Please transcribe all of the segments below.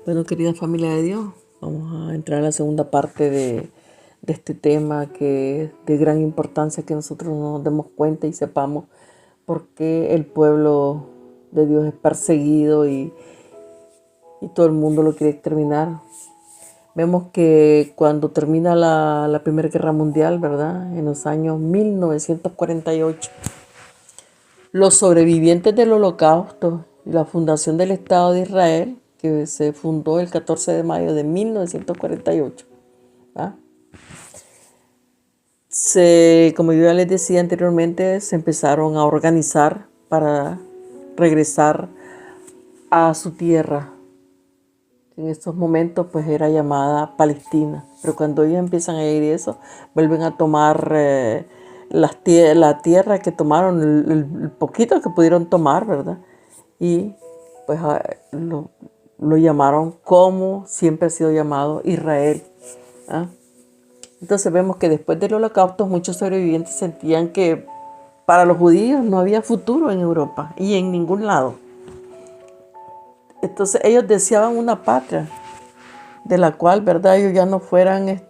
Bueno, querida familia de Dios, vamos a entrar a la segunda parte de este tema que es de gran importancia que nosotros nos demos cuenta y sepamos por qué el pueblo de Dios es perseguido y todo el mundo lo quiere exterminar. Vemos que cuando termina la Primera Guerra Mundial, ¿verdad? En los años 1948, los sobrevivientes del Holocausto y la fundación del Estado de Israel, que se fundó el 14 de mayo de 1948, ¿ah? Como yo ya les decía anteriormente, se empezaron a organizar para regresar a su tierra. En estos momentos pues era llamada Palestina, pero cuando ellos empiezan a ir eso, vuelven a tomar la tierra que tomaron, el poquito que pudieron tomar, ¿verdad? Y pues lo llamaron como siempre ha sido llamado Israel, ¿ah? Entonces vemos que después del holocausto muchos sobrevivientes sentían que para los judíos no había futuro en Europa y en ningún lado. Entonces ellos deseaban una patria de la cual, ¿verdad?, ellos ya no fueran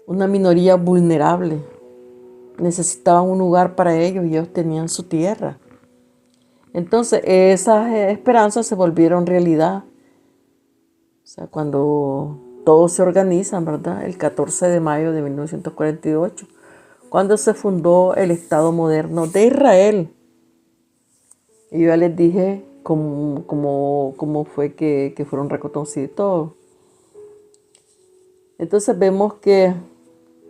una minoría vulnerable. Necesitaban un lugar para ellos y ellos tenían su tierra. Entonces esas esperanzas se volvieron realidad. O sea, cuando todos se organizan, ¿verdad? El 14 de mayo de 1948, cuando se fundó el Estado moderno de Israel. Y yo ya les dije cómo fue que fueron reconocidos todos. Entonces vemos que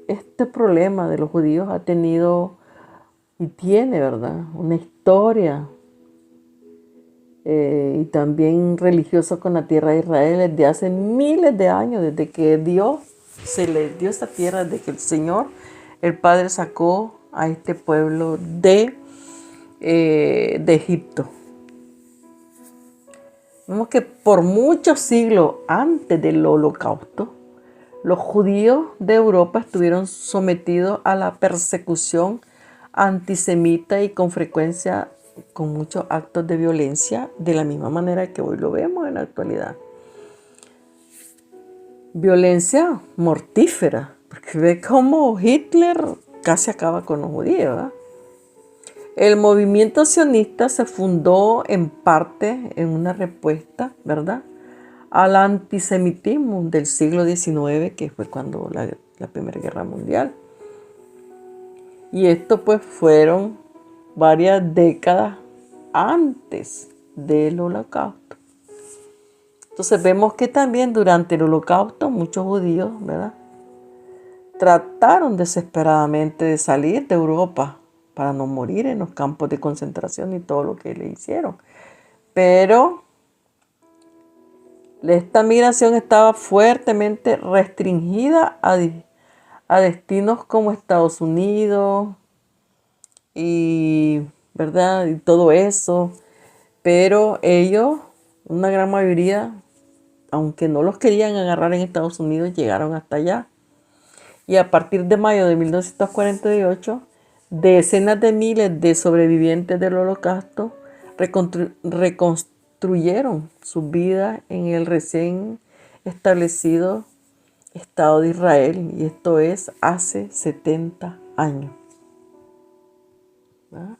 este problema de los judíos ha tenido y tiene, ¿verdad?, una historia y también religiosa con la tierra de Israel desde hace miles de años, desde que Dios se les dio esta tierra, desde que el Señor, el Padre, sacó a este pueblo de Egipto. Vemos que por muchos siglos antes del holocausto, los judíos de Europa estuvieron sometidos a la persecución antisemita y con frecuencia con muchos actos de violencia, de la misma manera que hoy lo vemos en la actualidad. Violencia mortífera, porque ve cómo Hitler casi acaba con los judíos, ¿verdad? El movimiento sionista se fundó en parte en una respuesta, ¿verdad?, al antisemitismo del siglo XIX, que fue cuando la Primera Guerra Mundial. Y esto pues fueron varias décadas antes del Holocausto. Entonces vemos que también durante el Holocausto muchos judíos, ¿verdad?, trataron desesperadamente de salir de Europa para no morir en los campos de concentración y todo lo que le hicieron. Pero esta migración estaba fuertemente restringida a destinos como Estados Unidos y, ¿verdad?, y todo eso. Pero ellos, una gran mayoría, aunque no los querían agarrar en Estados Unidos, llegaron hasta allá. Y a partir de mayo de 1948, decenas de miles de sobrevivientes del Holocausto reconstruyeron sus vidas en el recién establecido Estado de Israel, y esto es hace 70 años. ¿Verdad?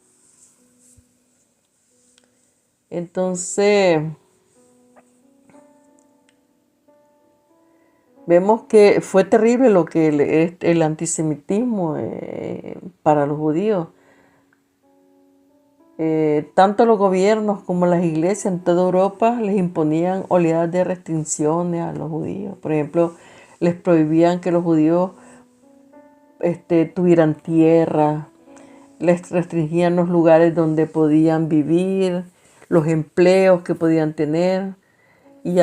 Entonces, vemos que fue terrible lo que el antisemitismo para los judíos. Tanto los gobiernos como las iglesias en toda Europa les imponían oleadas de restricciones a los judíos. Por ejemplo, les prohibían que los judíos tuvieran tierra, les restringían los lugares donde podían vivir, los empleos que podían tener, y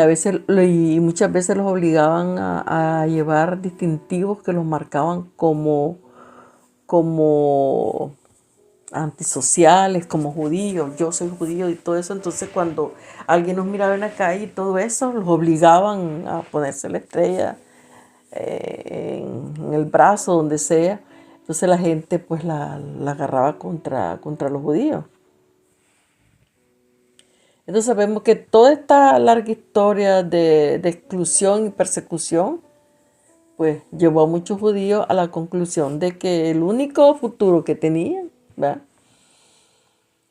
muchas veces los obligaban a llevar distintivos que los marcaban como antisociales, como judíos. Yo soy judío y todo eso. Entonces cuando alguien nos miraba en la calle y todo eso, los obligaban a ponerse la estrella en el brazo, donde sea. Entonces la gente pues la agarraba contra los judíos. Entonces vemos que toda esta larga historia de exclusión y persecución, pues llevó a muchos judíos a la conclusión de que el único futuro que tenían, ¿verdad?,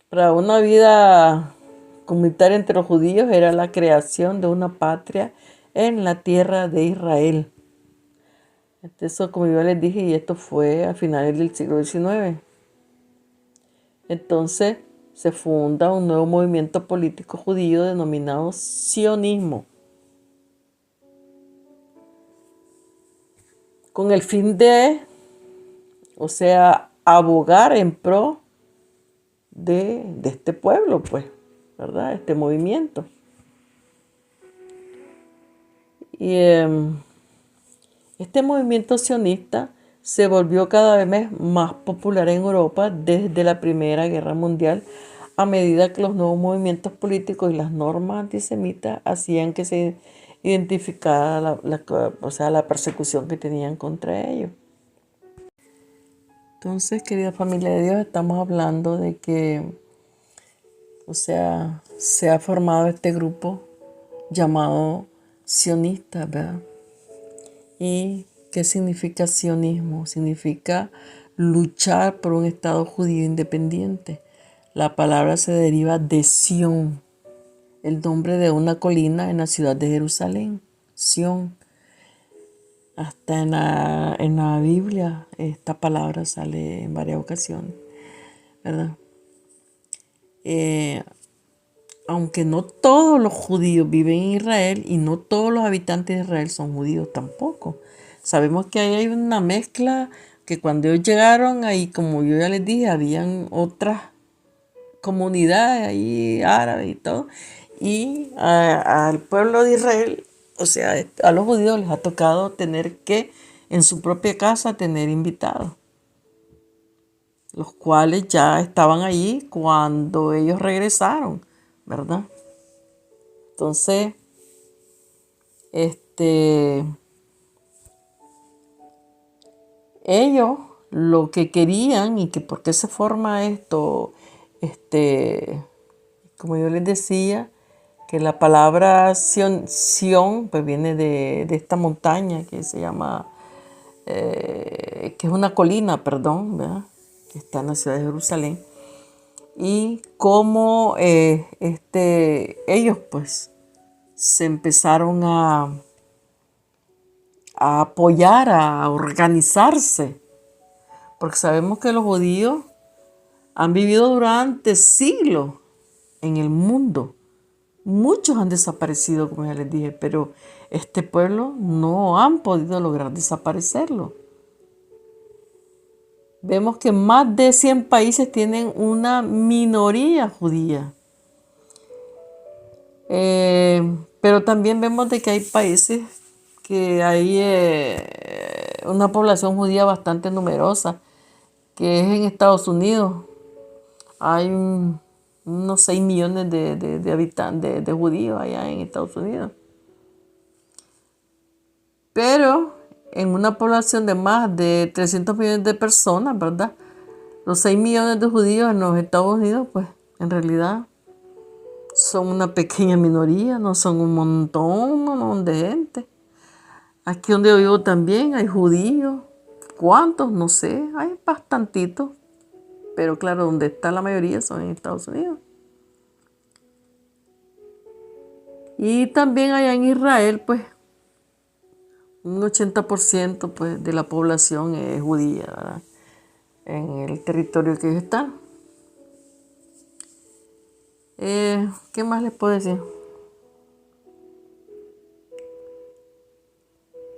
para una vida comunitaria entre los judíos era la creación de una patria en la tierra de Israel. Eso, como yo les dije, y esto fue a finales del siglo XIX. Entonces se funda un nuevo movimiento político judío denominado sionismo, con el fin de, abogar en pro de este pueblo, pues, ¿verdad? Este movimiento. Y este movimiento sionista se volvió cada vez más popular en Europa desde la Primera Guerra Mundial, a medida que los nuevos movimientos políticos y las normas antisemitas hacían que se identificara la persecución que tenían contra ellos. Entonces, querida familia de Dios, estamos hablando de que, se ha formado este grupo llamado sionistas, ¿verdad? ¿Y qué significa sionismo? Significa luchar por un Estado judío independiente. La palabra se deriva de Sión, el nombre de una colina en la ciudad de Jerusalén, Sión. Hasta en la Biblia esta palabra sale en varias ocasiones, ¿verdad? Aunque no todos los judíos viven en Israel y no todos los habitantes de Israel son judíos tampoco. Sabemos que ahí hay una mezcla, que cuando ellos llegaron ahí, como yo ya les dije, habían otras comunidades ahí árabes y todo. Y al pueblo de Israel, a los judíos les ha tocado tener que en su propia casa tener invitados, los cuales ya estaban allí cuando ellos regresaron, ¿verdad? Entonces, ellos lo que querían, y que por qué se forma esto, como yo les decía, que la palabra Sión pues viene de esta montaña que se llama, que es una colina, perdón, ¿verdad?, que está en la ciudad de Jerusalén. Y cómo ellos pues se empezaron a apoyar, a organizarse, porque sabemos que los judíos han vivido durante siglos en el mundo. Muchos han desaparecido, como ya les dije, pero este pueblo no han podido lograr desaparecerlo. Vemos que más de 100 países tienen una minoría judía. Pero también vemos de que hay países que hay una población judía bastante numerosa, que es en Estados Unidos. Hay unos 6 millones de habitantes, de judíos allá en Estados Unidos. Pero en una población de más de 300 millones de personas, ¿verdad?, los 6 millones de judíos en los Estados Unidos, pues en realidad son una pequeña minoría, no son un montón de gente. Aquí donde yo vivo también hay judíos. ¿Cuántos? No sé, hay bastantitos. Pero claro, donde está la mayoría son en Estados Unidos. Y también allá en Israel, pues, un 80% pues, de la población es judía, ¿verdad?, en el territorio que ellos están. ¿Qué más les puedo decir?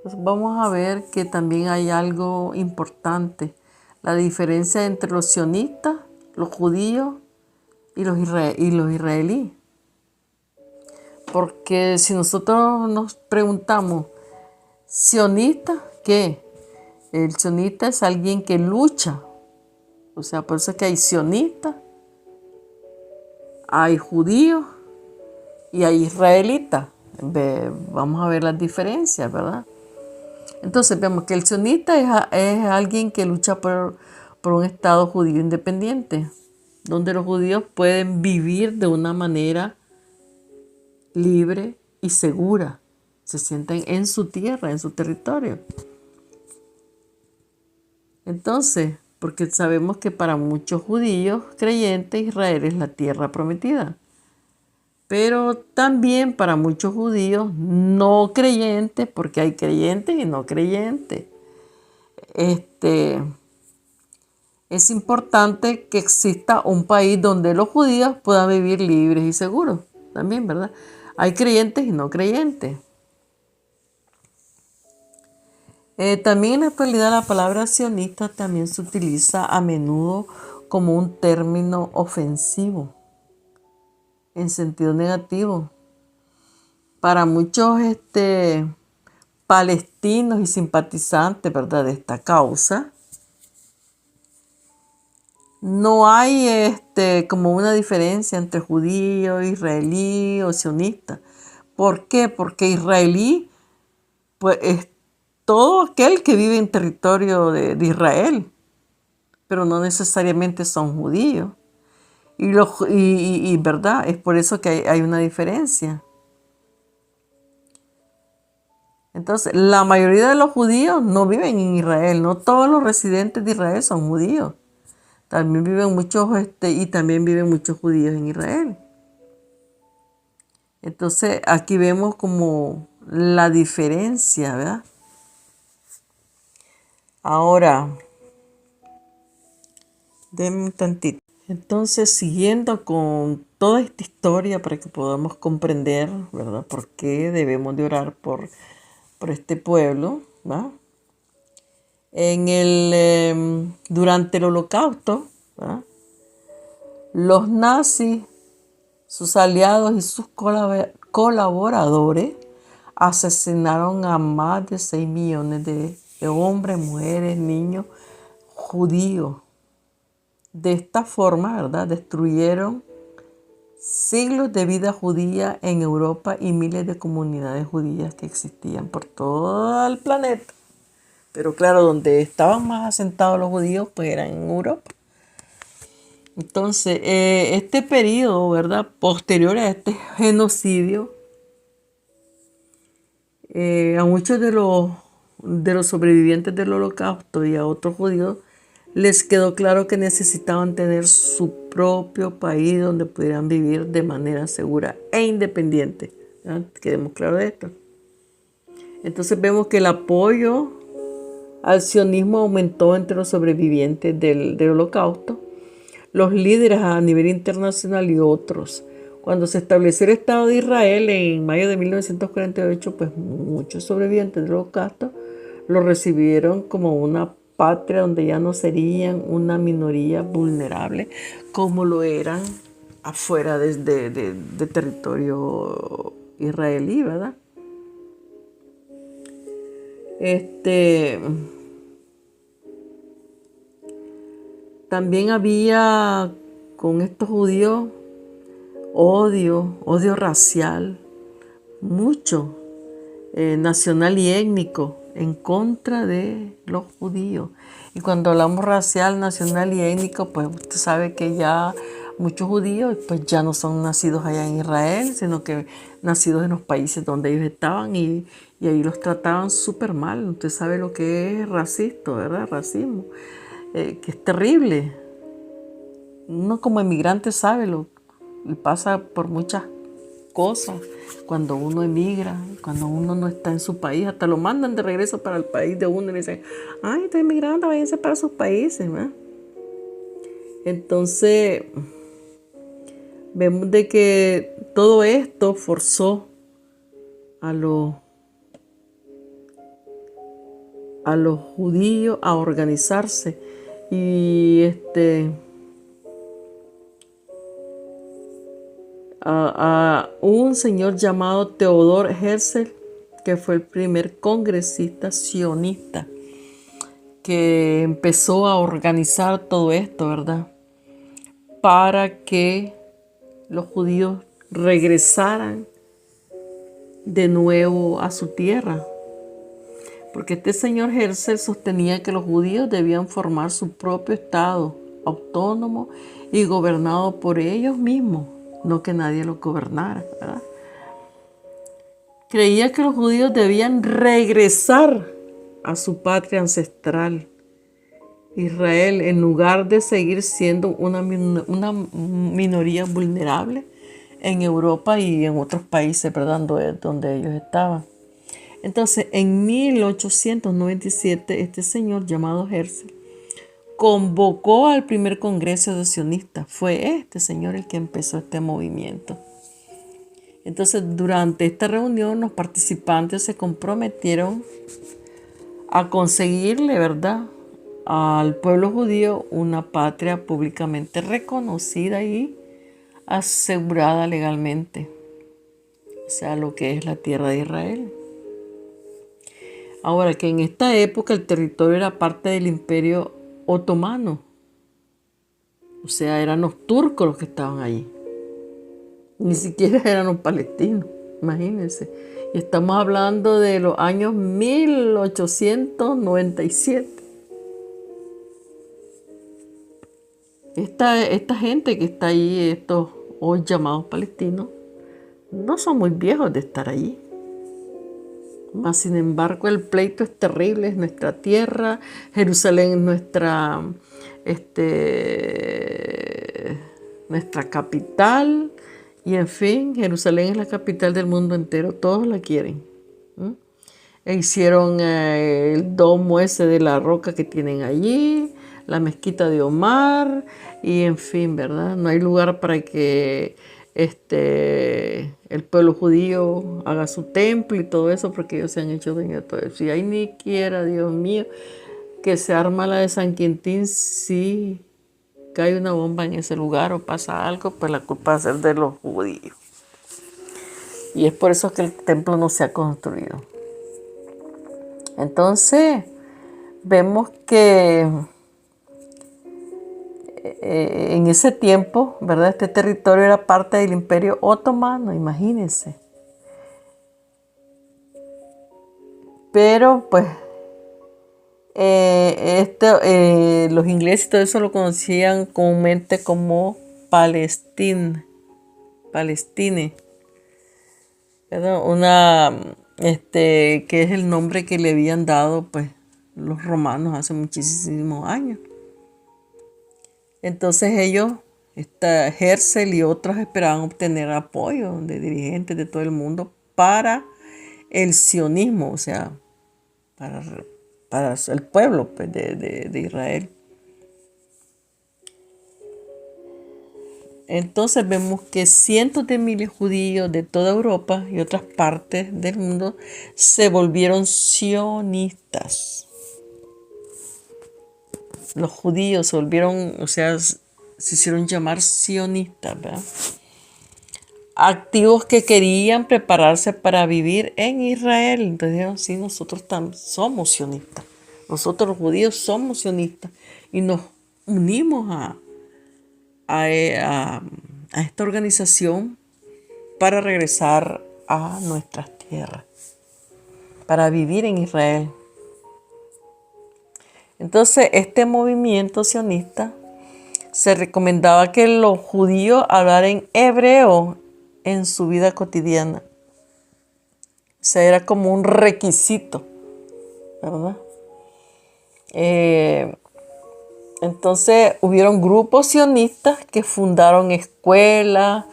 Pues vamos a ver que también hay algo importante, la diferencia entre los sionistas, los judíos y los israelíes. Porque si nosotros nos preguntamos, ¿sionista qué? El sionista es alguien que lucha. Por eso es que hay sionistas, hay judíos y hay israelitas. Vamos a ver las diferencias, ¿verdad? Entonces vemos que el sionista es alguien que lucha por un Estado judío independiente, donde los judíos pueden vivir de una manera libre y segura. Se sienten en su tierra, en su territorio. Entonces, porque sabemos que para muchos judíos creyentes Israel es la tierra prometida. Pero también para muchos judíos no creyentes, porque hay creyentes y no creyentes. Es importante que exista un país donde los judíos puedan vivir libres y seguros. También, ¿verdad? Hay creyentes y no creyentes. También en la actualidad la palabra sionista también se utiliza a menudo como un término ofensivo, en sentido negativo. Para muchos palestinos y simpatizantes, ¿verdad?, de esta causa, no hay como una diferencia entre judío, israelí o sionista. ¿Por qué? Porque israelí pues, es todo aquel que vive en territorio de Israel, pero no necesariamente son judíos. Y verdad, es por eso que hay una diferencia. Entonces, la mayoría de los judíos no viven en Israel, no todos los residentes de Israel son judíos. También viven muchos, y también viven muchos judíos en Israel. Entonces, aquí vemos como la diferencia, ¿verdad? Ahora, denme un tantito. Entonces, siguiendo con toda esta historia para que podamos comprender, ¿verdad?, por qué debemos de orar por este pueblo, ¿va? Durante el Holocausto, ¿va?, los nazis, sus aliados y sus colaboradores asesinaron a más de 6 millones de hombres, mujeres, niños judíos. De esta forma, ¿verdad?, destruyeron siglos de vida judía en Europa y miles de comunidades judías que existían por todo el planeta. Pero claro, donde estaban más asentados los judíos, pues eran en Europa. Entonces, este periodo, ¿verdad?, posterior a este genocidio, a muchos de los sobrevivientes del Holocausto y a otros judíos les quedó claro que necesitaban tener su propio país donde pudieran vivir de manera segura e independiente. ¿Ya? Quedemos claros de esto. Entonces vemos que el apoyo al sionismo aumentó entre los sobrevivientes del Holocausto, los líderes a nivel internacional y otros. Cuando se estableció el Estado de Israel en mayo de 1948, pues muchos sobrevivientes del Holocausto lo recibieron como una patria donde ya no serían una minoría vulnerable como lo eran afuera de territorio israelí, ¿verdad? También había con estos judíos odio racial, mucho, nacional y étnico en contra de los judíos. Y cuando hablamos racial, nacional y étnico, pues usted sabe que ya muchos judíos pues ya no son nacidos allá en Israel, sino que nacidos en los países donde ellos estaban y ahí los trataban súper mal. Usted sabe lo que es racista, ¿verdad? Racismo, que es terrible. Uno como emigrante sabe y pasa por muchas cosas cuando uno emigra, cuando uno no está en su país, hasta lo mandan de regreso para el país de uno y le dicen, ay, está emigrando, váyanse para sus países, ¿verdad? Entonces, vemos de que todo esto forzó a los judíos a organizarse y a un señor llamado Theodor Herzl, que fue el primer congresista sionista que empezó a organizar todo esto, ¿verdad?, para que los judíos regresaran de nuevo a su tierra. Porque este señor Herzl sostenía que los judíos debían formar su propio estado autónomo y gobernado por ellos mismos, no que nadie los gobernara, ¿verdad? creía que los judíos debían regresar a su patria ancestral, Israel, en lugar de seguir siendo una minoría vulnerable en Europa y en otros países, ¿verdad?, donde ellos estaban. Entonces, en 1897, este señor llamado Herzl convocó al primer congreso de sionistas. Fue este señor el que empezó este movimiento. Entonces, durante esta reunión, los participantes se comprometieron a conseguirle, ¿verdad?, al pueblo judío una patria públicamente reconocida y asegurada legalmente. O sea, lo que es la tierra de Israel. Ahora, que en esta época el territorio era parte del Imperio Otomano. O sea, eran los turcos los que estaban allí. Ni siquiera eran los palestinos, imagínense. Y estamos hablando de los años 1897. Esta gente que está ahí, estos hoy llamados palestinos, no son muy viejos de estar allí. Mas, sin embargo, el pleito es terrible, es nuestra tierra, Jerusalén es nuestra capital, y en fin, Jerusalén es la capital del mundo entero, todos la quieren. E hicieron el domo ese de la roca que tienen allí, la mezquita de Omar, y en fin, ¿verdad? No hay lugar para que el pueblo judío haga su templo y todo eso, porque ellos se han hecho dueños de todo eso. Y ahí ni quiera, Dios mío, que se arma la de San Quintín, si cae una bomba en ese lugar o pasa algo, pues la culpa va a ser de los judíos. Y es por eso que el templo no se ha construido. Entonces, vemos que en ese tiempo, ¿verdad?, este territorio era parte del Imperio Otomano, imagínense. Pero, pues, los ingleses y todo eso lo conocían comúnmente como Palestine, ¿verdad? Que es el nombre que le habían dado, pues, los romanos hace muchísimos años. Entonces ellos, Herzl y otros, esperaban obtener apoyo de dirigentes de todo el mundo para el sionismo, o sea, para el pueblo, pues, de Israel. Entonces vemos que cientos de miles de judíos de toda Europa y otras partes del mundo se volvieron sionistas. Los judíos se volvieron, o sea, se hicieron llamar sionistas, ¿verdad? Activos que querían prepararse para vivir en Israel. Entonces dijeron, sí, nosotros somos sionistas. Nosotros los judíos somos sionistas. Y nos unimos a esta organización para regresar a nuestras tierras, para vivir en Israel. Entonces, este movimiento sionista se recomendaba que los judíos hablaran hebreo en su vida cotidiana. O sea, era como un requisito, ¿verdad? Entonces, hubieron grupos sionistas que fundaron escuelas,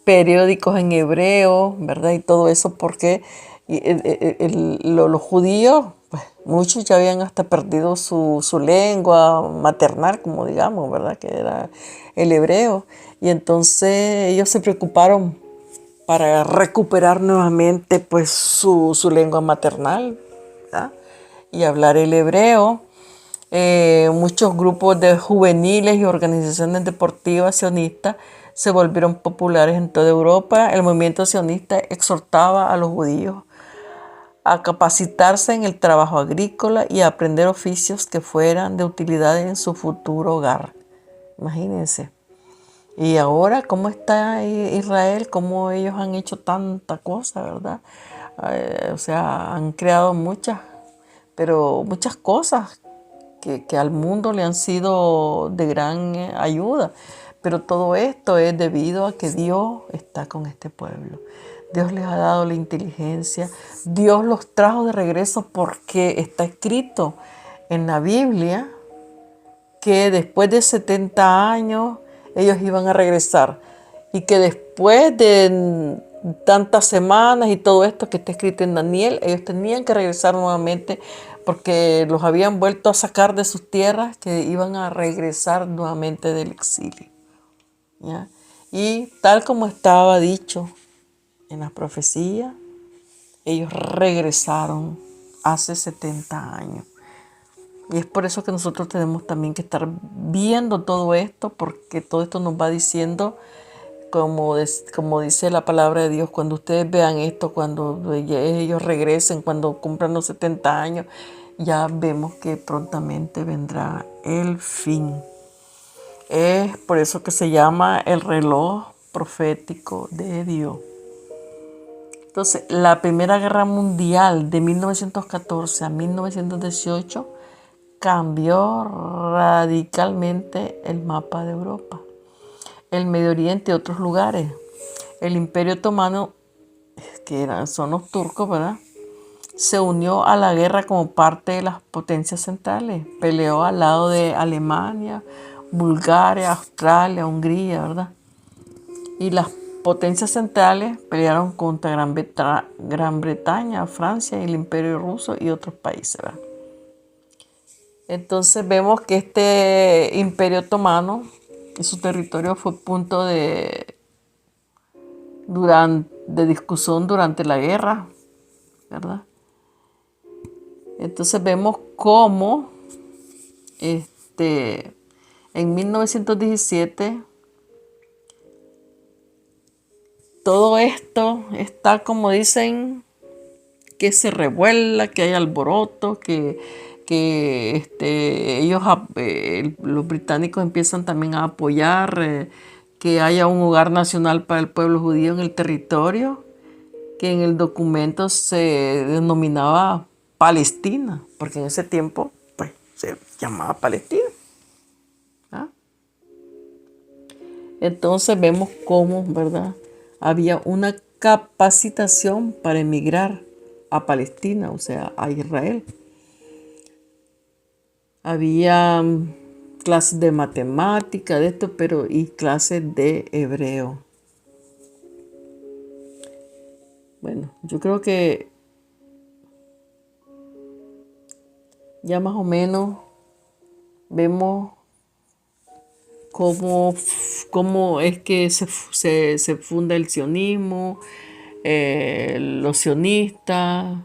periódicos en hebreo, ¿verdad? Y todo eso porque los judíos, pues, muchos ya habían hasta perdido su lengua maternal, como digamos, ¿verdad?, que era el hebreo. Y entonces ellos se preocuparon para recuperar nuevamente, pues, su lengua maternal, ¿verdad?, y hablar el hebreo. Muchos grupos de juveniles y organizaciones deportivas sionistas se volvieron populares en toda Europa. El movimiento sionista exhortaba a los judíos a capacitarse en el trabajo agrícola y a aprender oficios que fueran de utilidad en su futuro hogar. Imagínense. Y ahora, ¿cómo está Israel? ¿Cómo ellos han hecho tanta cosa, verdad? O sea, han creado muchas cosas que al mundo le han sido de gran ayuda. Pero todo esto es debido a que Dios está con este pueblo. Dios les ha dado la inteligencia. Dios los trajo de regreso porque está escrito en la Biblia que después de 70 años ellos iban a regresar. Y que después de tantas semanas y todo esto que está escrito en Daniel, ellos tenían que regresar nuevamente porque los habían vuelto a sacar de sus tierras, que iban a regresar nuevamente del exilio. ¿Ya? Y tal como estaba dicho en la profecía, ellos regresaron hace 70 años. Y es por eso que nosotros tenemos también que estar viendo todo esto, porque todo esto nos va diciendo, como dice la palabra de Dios, cuando ustedes vean esto, cuando ellos regresen, cuando cumplan los 70 años, ya vemos que prontamente vendrá el fin. Es por eso que se llama el reloj profético de Dios. Entonces, la Primera Guerra Mundial de 1914 a 1918 cambió radicalmente el mapa de Europa, el Medio Oriente y otros lugares. El Imperio Otomano, son los turcos, ¿verdad?, se unió a la guerra como parte de las potencias centrales. Peleó al lado de Alemania, Bulgaria, Australia, Hungría, ¿verdad? Y las potencias centrales pelearon contra Gran Bretaña, Francia, el Imperio Ruso y otros países, ¿verdad? Entonces vemos que este Imperio Otomano y su territorio fue punto de discusión durante la guerra, ¿verdad? Entonces vemos cómo en 1917 todo esto está, como dicen, que se revuela, que hay alboroto, que los británicos empiezan también a apoyar que haya un hogar nacional para el pueblo judío en el territorio, que en el documento se denominaba Palestina, porque en ese tiempo pues, se llamaba Palestina. ¿Ah? Entonces vemos cómo, ¿verdad?, había una capacitación para emigrar a Palestina, o sea, a Israel. Había clases de matemática, de esto, y clases de hebreo. Bueno, yo creo que ya más o menos vemos cómo es que se funda el sionismo, los sionistas,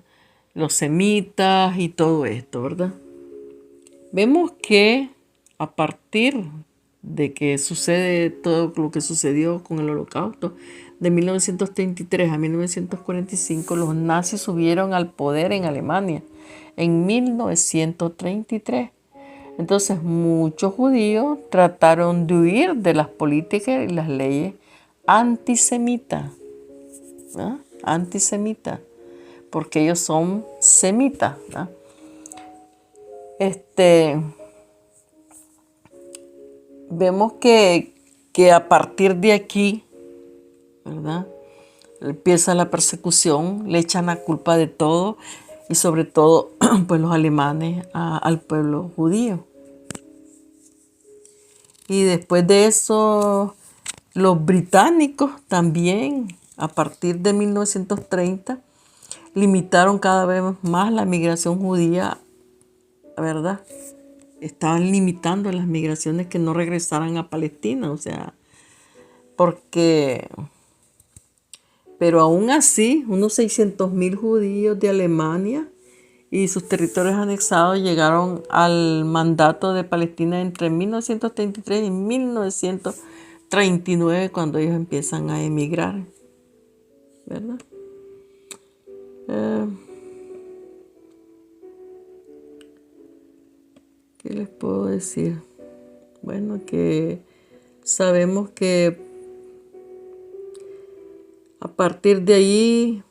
los semitas y todo esto, ¿verdad? Vemos que a partir de que sucede todo lo que sucedió con el Holocausto, de 1933 a 1945, los nazis subieron al poder en Alemania en 1933. Entonces muchos judíos trataron de huir de las políticas y las leyes antisemitas, ¿no? Antisemitas, porque ellos son semitas, ¿no? Vemos que a partir de aquí, ¿verdad?, empieza la persecución, le echan la culpa de todo y sobre todo pues los alemanes al pueblo judío. Y después de eso, los británicos también, a partir de 1930, limitaron cada vez más la migración judía, ¿verdad? Estaban limitando las migraciones que no regresaran a Palestina, o sea, pero aún así, unos 600,000 judíos de Alemania y sus territorios anexados llegaron al mandato de Palestina entre 1933 y 1939, cuando ellos empiezan a emigrar, ¿verdad? ¿Qué les puedo decir? Bueno, que sabemos que a partir de ahí,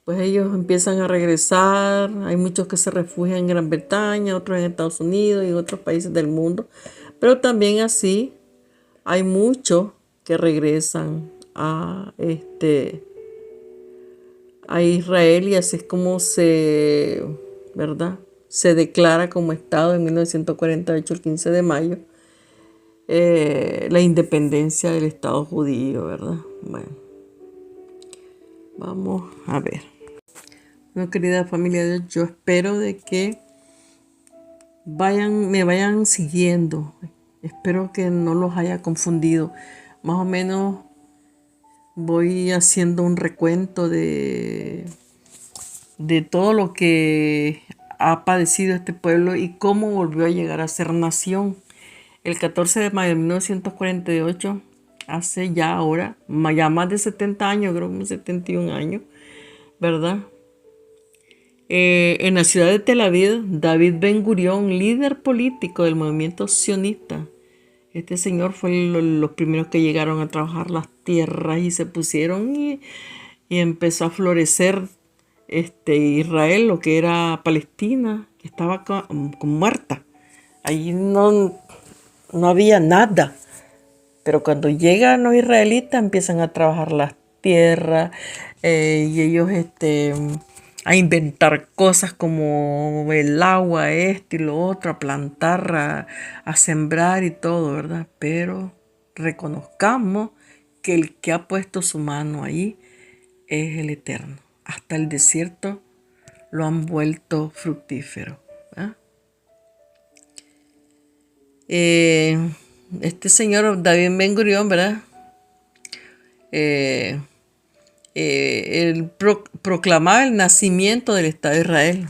pues ellos empiezan a regresar. Hay muchos que se refugian en Gran Bretaña, otros en Estados Unidos y en otros países del mundo. Pero también así hay muchos que regresan a a Israel y así es como ¿verdad? Se declara como Estado en 1948, el 15 de mayo, la independencia del Estado judío, ¿verdad? Bueno, vamos a ver. Bueno, querida familia de Dios, yo espero de que me vayan siguiendo. Espero que no los haya confundido. Más o menos voy haciendo un recuento de todo lo que ha padecido este pueblo y cómo volvió a llegar a ser nación. El 14 de mayo de 1948, hace ya ahora, ya más de 70 años, creo que 71 años, ¿verdad? En la ciudad de Tel Aviv, David Ben Gurión, líder político del movimiento sionista, este señor fue los primeros que llegaron a trabajar las tierras y se pusieron y empezó a florecer Israel, lo que era Palestina, que estaba muerta. Allí no había nada. Pero cuando llegan los israelitas empiezan a trabajar las tierras y ellos a inventar cosas como el agua, esto y lo otro, a plantar, a sembrar y todo, ¿verdad? Pero reconozcamos que el que ha puesto su mano ahí es el Eterno. Hasta el desierto lo han vuelto fructífero. ¿Verdad? Este señor David Ben Gurión, ¿verdad? Él proclamaba el nacimiento del Estado de Israel.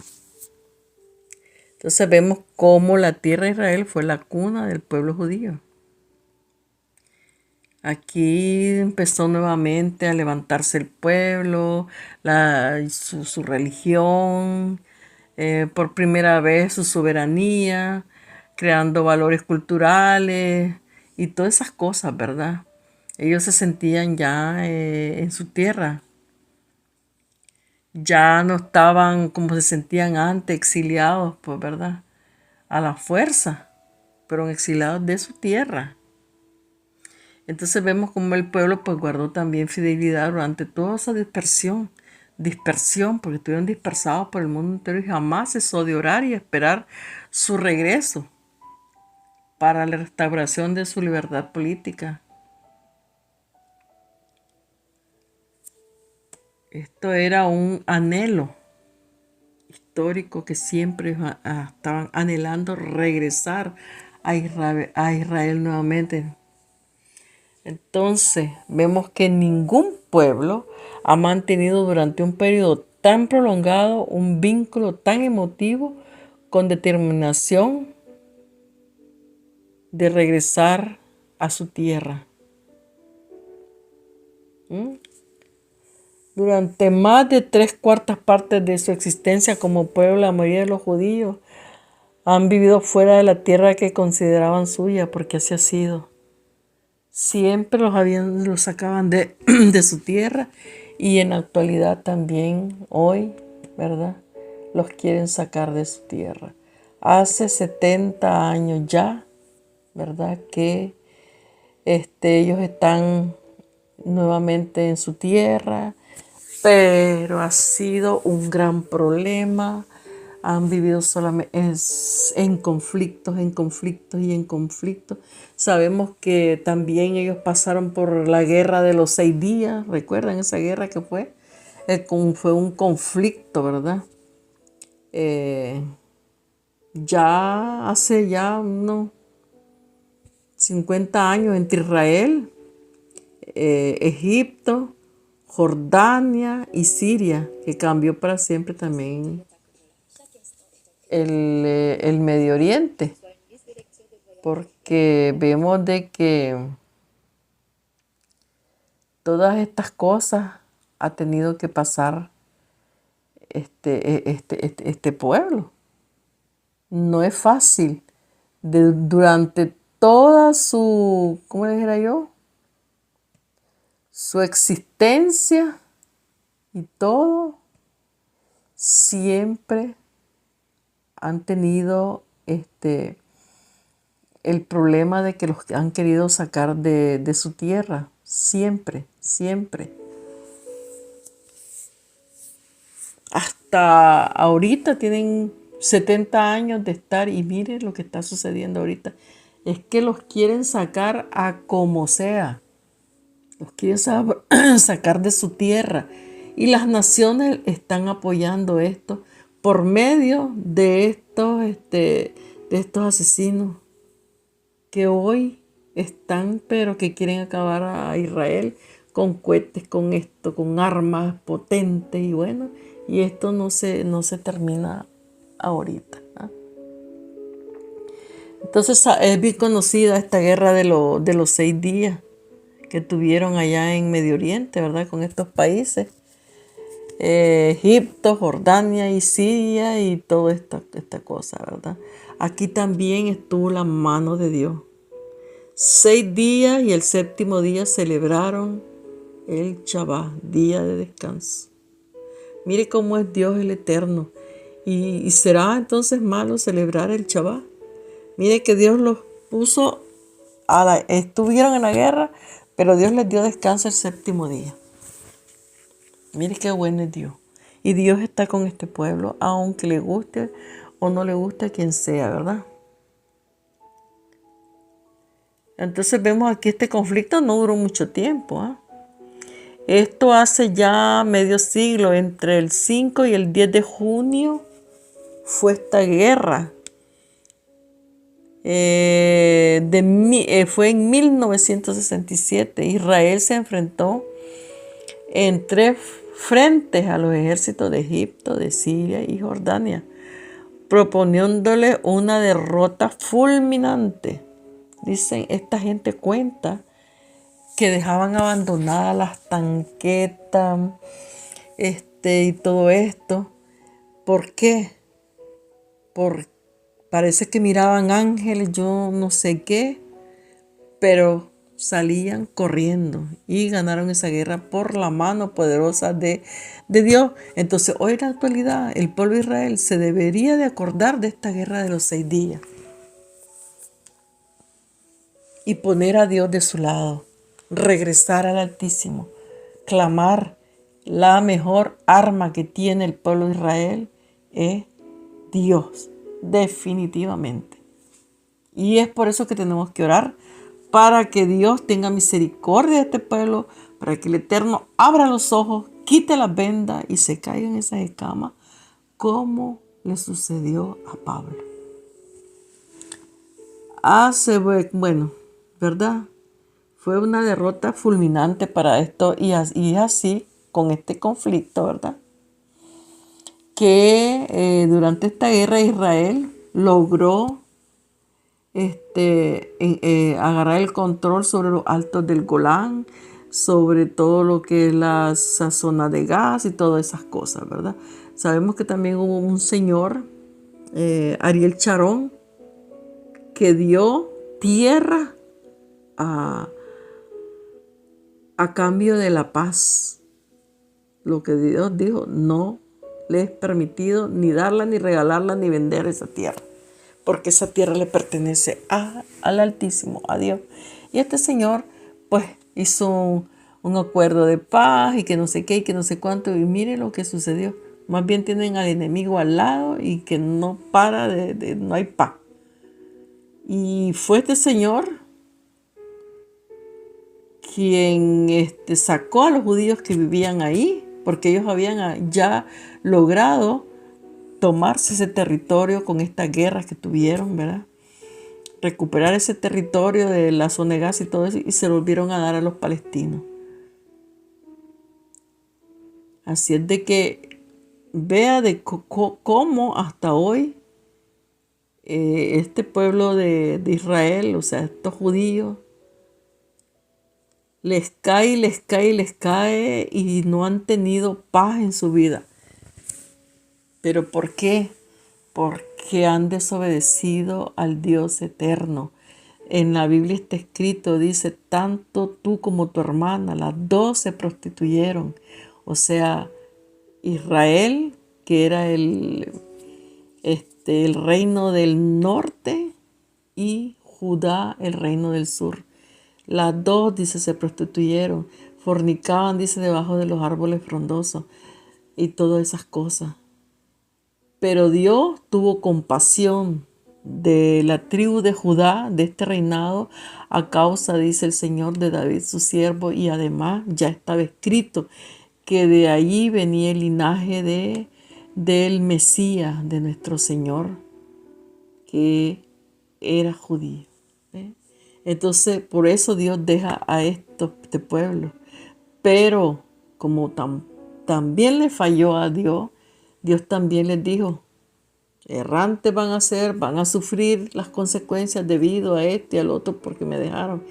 Entonces vemos cómo la tierra de Israel fue la cuna del pueblo judío. Aquí empezó nuevamente a levantarse el pueblo, su religión, por primera vez su soberanía, creando valores culturales y todas esas cosas, ¿verdad? Ellos se sentían ya en su tierra. Ya no estaban como se sentían antes, exiliados, pues, ¿verdad? A la fuerza, pero exiliados de su tierra. Entonces vemos como el pueblo pues guardó también fidelidad durante toda esa dispersión, porque estuvieron dispersados por el mundo entero y jamás cesó de orar y esperar su regreso para la restauración de su libertad política. Esto era un anhelo histórico que siempre estaban anhelando regresar a Israel nuevamente. Entonces, vemos que ningún pueblo ha mantenido durante un periodo tan prolongado un vínculo tan emotivo con determinación de regresar a su tierra. Durante más de 3/4 partes de su existencia como pueblo, la mayoría de los judíos han vivido fuera de la tierra que consideraban suya, porque así ha sido. Siempre los sacaban de, de su tierra y en la actualidad también hoy, ¿verdad? Los quieren sacar de su tierra. Hace 70 años ya, ¿verdad? Que ellos están nuevamente en su tierra, pero ha sido un gran problema. Han vivido solamente en conflictos, en conflictos y en conflictos. Sabemos que también ellos pasaron por la guerra de los 6 días. ¿Recuerdan esa guerra que fue? Fue un conflicto, ¿verdad? Ya hace ya unos 50 años entre Israel, Egipto, Jordania y Siria, que cambió para siempre también el Medio Oriente, porque vemos de que todas estas cosas ha tenido que pasar este pueblo. No es fácil. Durante toda su, ¿cómo le dijera yo? Su existencia y todo, siempre han tenido el problema de que los han querido sacar de su tierra. Siempre, siempre. hasta ahorita tienen 70 años de estar y mire lo que está sucediendo ahorita. Es que los quieren sacar a como sea. Los quieren sacar de su tierra. Y las naciones están apoyando esto por medio de estos asesinos que hoy están, pero que quieren acabar a Israel con cohetes, con esto, con armas potentes y bueno, y esto no se termina ahorita. Entonces es bien conocida esta guerra de los 6 días que tuvieron allá en Medio Oriente, ¿verdad? Con estos países, Egipto, Jordania y Siria y toda esta cosa, ¿verdad? Aquí también estuvo la mano de Dios. 6 días y el séptimo día celebraron el Shabbat, día de descanso. Mire cómo es Dios el Eterno. ¿Y será entonces malo celebrar el Shabbat? Mire que Dios los puso, estuvieron en la guerra, pero Dios les dio descanso el séptimo día. Mire qué bueno es Dios. Y Dios está con este pueblo, aunque le guste o no le guste a quien sea, ¿verdad? Entonces vemos aquí este conflicto no duró mucho tiempo. Esto hace ya medio siglo, entre el 5 y el 10 de junio fue esta guerra. Fue en 1967. Israel se enfrentó en 3 frentes a los ejércitos de Egipto, de Siria y Jordania, proponiéndole una derrota fulminante. Dicen, esta gente cuenta que dejaban abandonadas las tanquetas, y todo esto. ¿Por qué? Parece que miraban ángeles, yo no sé qué, pero salían corriendo y ganaron esa guerra por la mano poderosa de Dios. Entonces, hoy en la actualidad, el pueblo de Israel se debería de acordar de esta guerra de los 6 días y poner a Dios de su lado, regresar al Altísimo, clamar. La mejor arma que tiene el pueblo de Israel es Dios, definitivamente. Y es por eso que tenemos que orar, para que Dios tenga misericordia de este pueblo, para que el Eterno abra los ojos, quite las vendas y se caigan esas escamas, como le sucedió a Pablo. Bueno, ¿verdad? Fue una derrota fulminante para esto y así con este conflicto, ¿verdad? Que durante esta guerra Israel logró agarrar el control sobre los altos del Golán, sobre todo lo que es la zona de gas y todas esas cosas, ¿verdad? Sabemos que también hubo un señor, Ariel Sharon, que dio tierra a cambio de la paz. Lo que Dios dijo, no le es permitido ni darla, ni regalarla, ni vender esa tierra, porque esa tierra le pertenece al Altísimo, a Dios. Y este señor, pues, hizo un acuerdo de paz y que no sé qué y que no sé cuánto. Y mire lo que sucedió. Más bien tienen al enemigo al lado y que no para no hay paz. Y fue este señor quien sacó a los judíos que vivían ahí, porque ellos habían ya logrado tomarse ese territorio con estas guerras que tuvieron, ¿verdad? Recuperar ese territorio de la zona de gas y todo eso, y se lo volvieron a dar a los palestinos. Así es de que vea de cómo hasta hoy este pueblo de Israel, o sea, estos judíos, les cae y no han tenido paz en su vida. ¿Pero por qué? Porque han desobedecido al Dios eterno. En la Biblia está escrito, dice, tanto tú como tu hermana, las dos se prostituyeron. O sea, Israel, que era el reino del norte, y Judá, el reino del sur. Las dos, dice, se prostituyeron, fornicaban, dice, debajo de los árboles frondosos y todas esas cosas. Pero Dios tuvo compasión de la tribu de Judá, de este reinado, a causa, dice el Señor, de David su siervo, y además ya estaba escrito que de allí venía el linaje del Mesías, de nuestro Señor, que era judío. ¿eh? Entonces, por eso Dios deja a este pueblo. Pero como también le falló a Dios, Dios también les dijo, errantes van a sufrir las consecuencias debido a este y al otro porque me dejaron.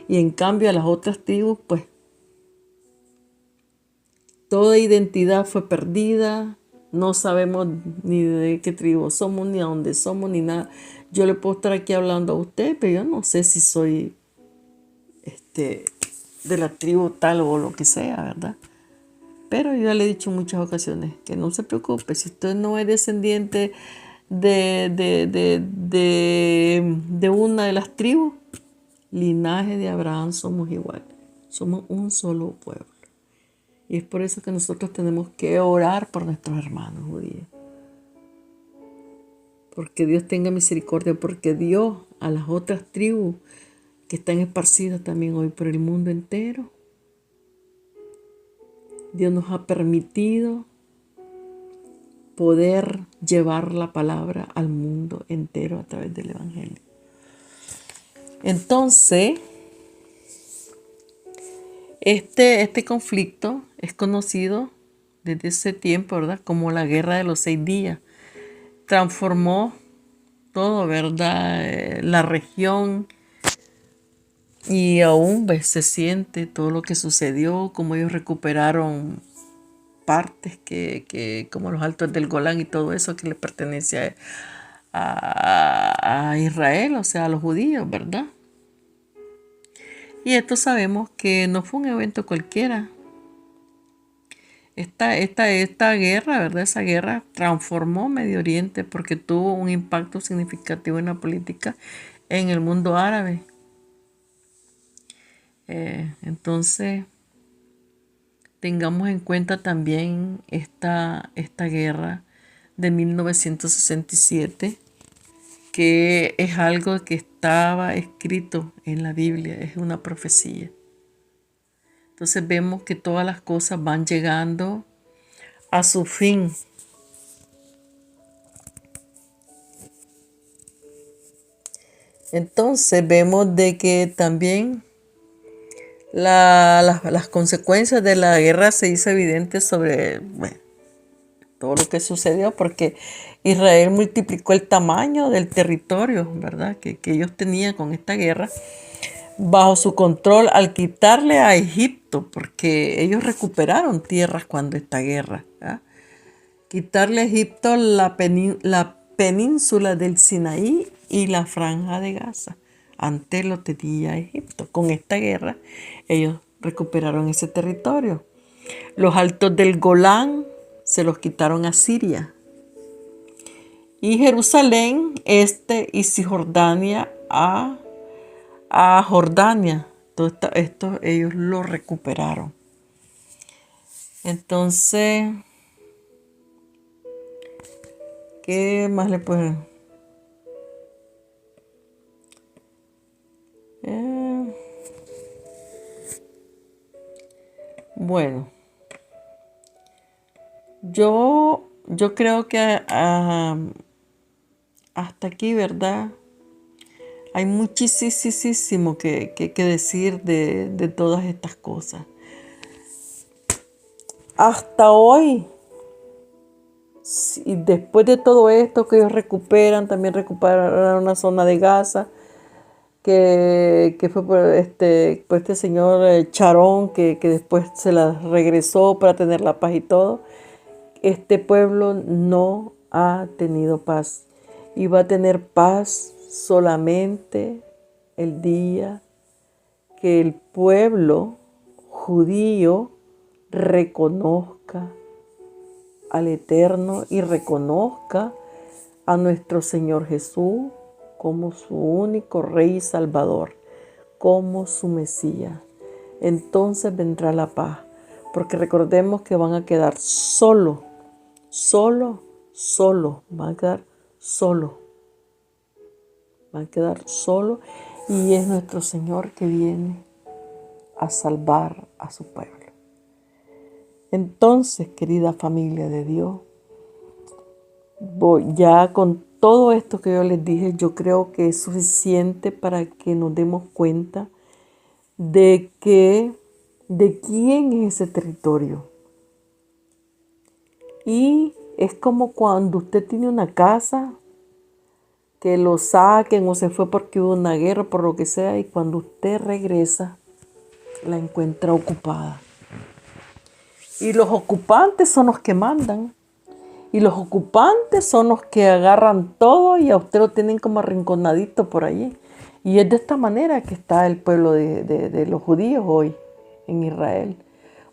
Y en cambio a las otras tribus, pues toda identidad fue perdida, no sabemos ni de qué tribu somos, ni a dónde somos, ni nada. Yo le puedo estar aquí hablando a usted, pero yo no sé si soy de la tribu tal o lo que sea, ¿verdad? Pero yo ya le he dicho en muchas ocasiones que no se preocupe, si usted no es descendiente de una de las tribus, linaje de Abraham somos iguales, somos un solo pueblo. Y es por eso que nosotros tenemos que orar por nuestros hermanos judíos. Porque Dios tenga misericordia, porque Dios a las otras tribus que están esparcidas también hoy por el mundo entero, Dios nos ha permitido poder llevar la palabra al mundo entero a través del Evangelio. Entonces, este conflicto es conocido desde ese tiempo, ¿verdad? Como la Guerra de los 6 días. Transformó todo, ¿verdad? La región, y aún se siente todo lo que sucedió, como ellos recuperaron partes como los altos del Golán y todo eso que le pertenece a Israel, o sea, a los judíos, ¿verdad? Y esto sabemos que no fue un evento cualquiera. Esta guerra, ¿verdad? Esa guerra transformó Medio Oriente porque tuvo un impacto significativo en la política en el mundo árabe. Entonces, tengamos en cuenta también esta guerra de 1967, que es algo que estaba escrito en la Biblia, es una profecía. Entonces vemos que todas las cosas van llegando a su fin. Entonces vemos de que también las consecuencias de la guerra se hizo evidente sobre todo lo que sucedió, porque Israel multiplicó el tamaño del territorio, ¿verdad? Que ellos tenían con esta guerra bajo su control al quitarle a Egipto, porque ellos recuperaron tierras cuando esta guerra, ¿verdad? Quitarle a Egipto la península del Sinaí y la franja de Gaza. Antes lo tenía Egipto. Con esta guerra ellos recuperaron ese territorio. Los altos del Golán se los quitaron a Siria. Y Jerusalén, y Cisjordania a Jordania. Todo esto ellos lo recuperaron. Entonces, ¿qué más le pueden? Bueno, yo creo que hasta aquí, ¿verdad? Hay muchísimo que decir de todas estas cosas. Hasta hoy, y después de todo esto que ellos recuperan, también recuperaron una zona de Gaza, que fue por este señor Charón, que después se la regresó para tener la paz y todo. Este pueblo no ha tenido paz, y va a tener paz solamente el día que el pueblo judío reconozca al Eterno y reconozca a nuestro Señor Jesús como su único Rey y Salvador, como su Mesías. Entonces vendrá la paz, porque recordemos que van a quedar solo solo, van a quedar solo, van a quedar solo, y es nuestro Señor que viene a salvar a su pueblo. Entonces, querida familia de Dios, ya con todo esto que yo les dije, yo creo que es suficiente para que nos demos cuenta de quién es ese territorio. Y es como cuando usted tiene una casa, que lo saquen o se fue porque hubo una guerra, por lo que sea, y cuando usted regresa, la encuentra ocupada. Y los ocupantes son los que mandan. Y los ocupantes son los que agarran todo y a usted lo tienen como arrinconadito por allí. Y es de esta manera que está el pueblo de los judíos hoy en Israel.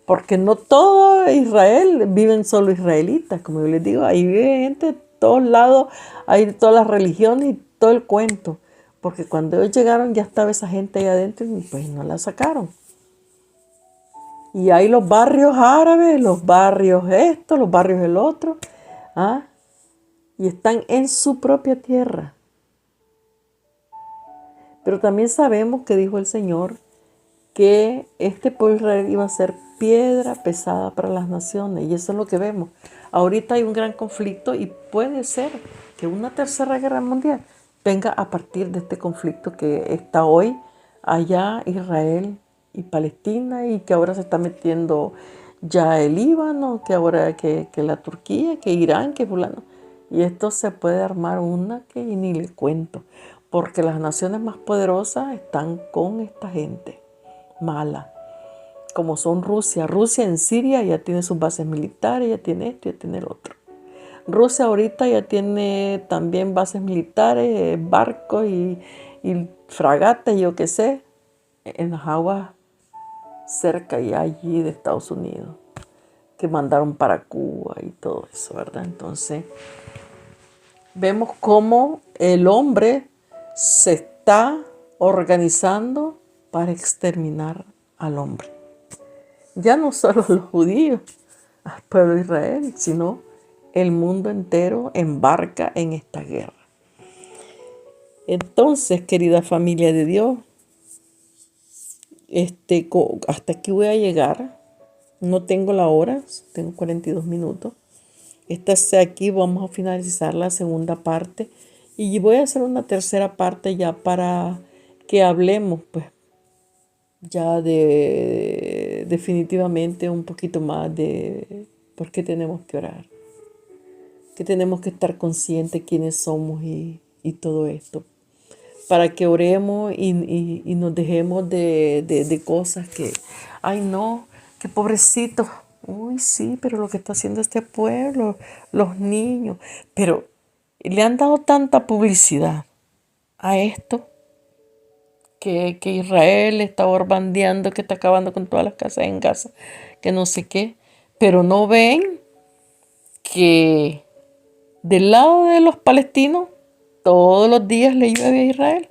Porque no todo Israel viven solo israelitas, como yo les digo. Ahí vive gente de todos lados, hay de todas las religiones y todo el cuento. Porque cuando ellos llegaron ya estaba esa gente ahí adentro y pues no la sacaron. Y hay los barrios árabes, los barrios esto, los barrios el otro. Y están en su propia tierra. Pero también sabemos que dijo el Señor que este pueblo Israel iba a ser piedra pesada para las naciones. Y eso es lo que vemos. Ahorita hay un gran conflicto y puede ser que una tercera guerra mundial venga a partir de este conflicto que está hoy allá Israel y Palestina, y que ahora se está metiendo ya el Líbano, que ahora que la Turquía, que Irán, que fulano. Y esto se puede armar una que ni le cuento, porque las naciones más poderosas están con esta gente mala, como son Rusia. Rusia en Siria ya tiene sus bases militares, ya tiene esto, ya tiene el otro. Rusia ahorita ya tiene también bases militares, barcos y fragatas, yo qué sé, en las aguas cerca y allí de Estados Unidos, que mandaron para Cuba y todo eso, ¿verdad? Entonces, vemos cómo el hombre se está organizando para exterminar al hombre. Ya no solo los judíos, al pueblo de Israel, sino el mundo entero embarca en esta guerra. Entonces, querida familia de Dios, hasta aquí voy a llegar. No tengo la hora, tengo 42 minutos. Aquí vamos a finalizar la segunda parte y voy a hacer una tercera parte ya para que hablemos, pues, ya definitivamente un poquito más de por qué tenemos que orar, que tenemos que estar conscientes quiénes somos y todo esto, para que oremos y nos dejemos de cosas que, ay no, qué pobrecito. Uy, sí, pero lo que está haciendo este pueblo, los niños, pero le han dado tanta publicidad a esto, que Israel está orbandeando, que está acabando con todas las casas en Gaza, que no sé qué, pero no ven que del lado de los palestinos todos los días le llueve a Israel.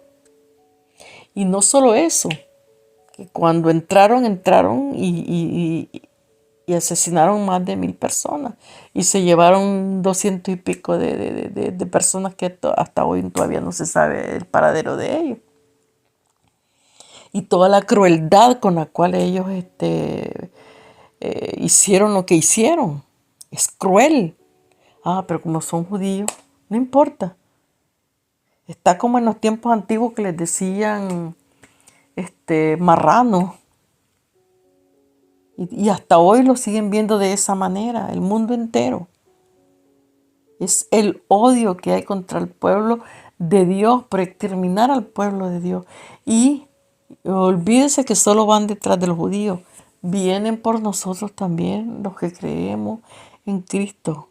Y no solo eso, que cuando entraron y asesinaron más de 1000 personas y se llevaron 200 y pico de personas que hasta hoy todavía no se sabe el paradero de ellos. Y toda la crueldad con la cual ellos hicieron lo que hicieron. Es cruel. Pero como son judíos, no importa. Está como en los tiempos antiguos que les decían marranos. Y hasta hoy lo siguen viendo de esa manera, el mundo entero. Es el odio que hay contra el pueblo de Dios, por exterminar al pueblo de Dios. Y olvídese que solo van detrás de los judíos. Vienen por nosotros también, los que creemos en Cristo.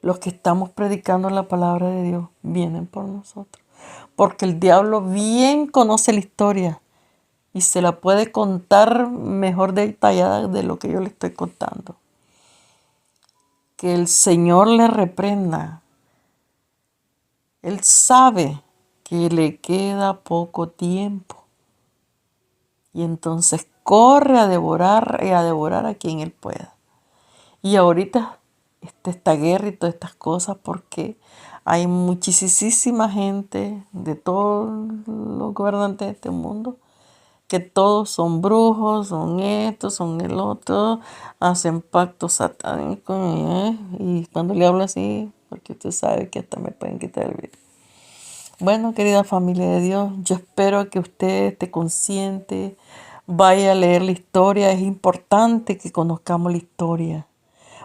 Los que estamos predicando la palabra de Dios, vienen por nosotros. Porque el diablo bien conoce la historia y se la puede contar mejor detallada de lo que yo le estoy contando. Que el Señor le reprenda. Él sabe que le queda poco tiempo. Y entonces corre a devorar y a devorar a quien él pueda. Y ahorita de esta guerra y todas estas cosas, porque hay muchísima gente de todos los gobernantes de este mundo que todos son brujos, son estos, son el otro, hacen pactos satánicos, y cuando le hablo así, porque usted sabe que hasta me pueden quitar el video. Bueno, querida familia de Dios, yo espero que usted esté consciente, vaya a leer la historia. Es importante que conozcamos la historia,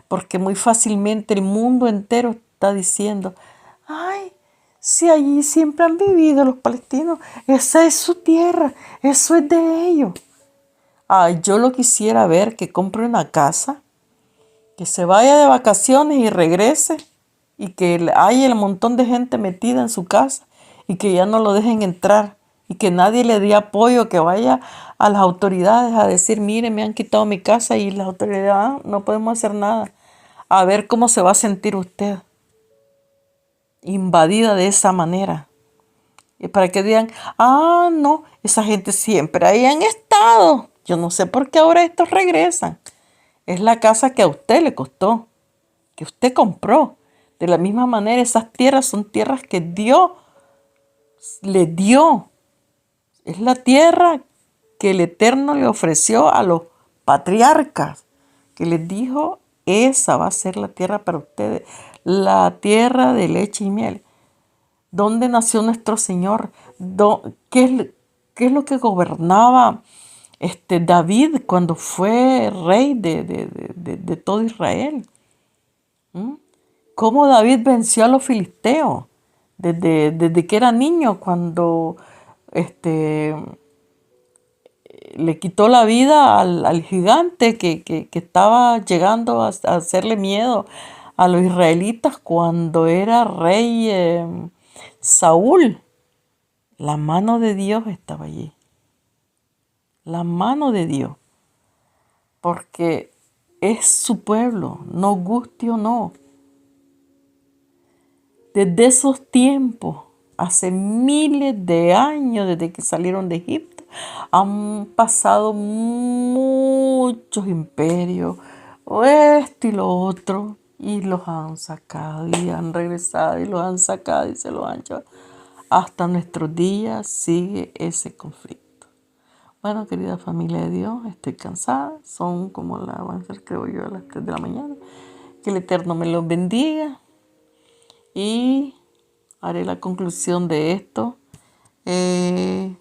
porque muy fácilmente el mundo entero está diciendo, ay, si allí siempre han vivido los palestinos, esa es su tierra, eso es de ellos. Ay, yo lo quisiera ver, que compre una casa, que se vaya de vacaciones y regrese, y que haya el montón de gente metida en su casa y que ya no lo dejen entrar y que nadie le dé apoyo, que vaya a las autoridades a decir, mire, me han quitado mi casa, y las autoridades, no podemos hacer nada. A ver cómo se va a sentir usted, invadida de esa manera. Y para que digan, no, esa gente siempre ahí han estado. Yo no sé por qué ahora estos regresan. Es la casa que a usted le costó, que usted compró. De la misma manera, esas tierras son tierras que Dios le dio. Es la tierra que el Eterno le ofreció a los patriarcas, que les dijo, esa va a ser la tierra para ustedes, la tierra de leche y miel. ¿Dónde nació nuestro Señor? ¿Qué es lo que gobernaba David cuando fue rey de todo Israel? ¿Cómo David venció a los filisteos? Desde que era niño, cuando le quitó la vida al gigante que estaba llegando a hacerle miedo a los israelitas cuando era rey Saúl. La mano de Dios estaba allí. La mano de Dios. Porque es su pueblo, no guste o no. Desde esos tiempos, hace miles de años desde que salieron de Egipto, han pasado muchos imperios, o esto y lo otro, y los han sacado y han regresado y los han sacado y se los han llevado. Hasta nuestros días sigue ese conflicto. Bueno, querida familia de Dios, estoy cansada. Son como van a ser, creo yo, a las 3 de la mañana. Que el Eterno me los bendiga. Y haré la conclusión de esto en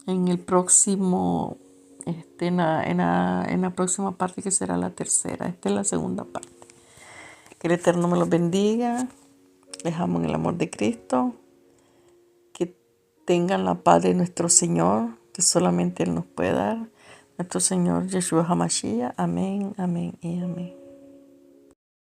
el próximo, en la próxima parte, que será la tercera. Esta es la segunda parte. Que el Eterno me los bendiga. Les amo en el amor de Cristo. Que tengan la paz de nuestro Señor, que solamente Él nos puede dar. Nuestro Señor Yeshua HaMashiach. Amén, amén y amén.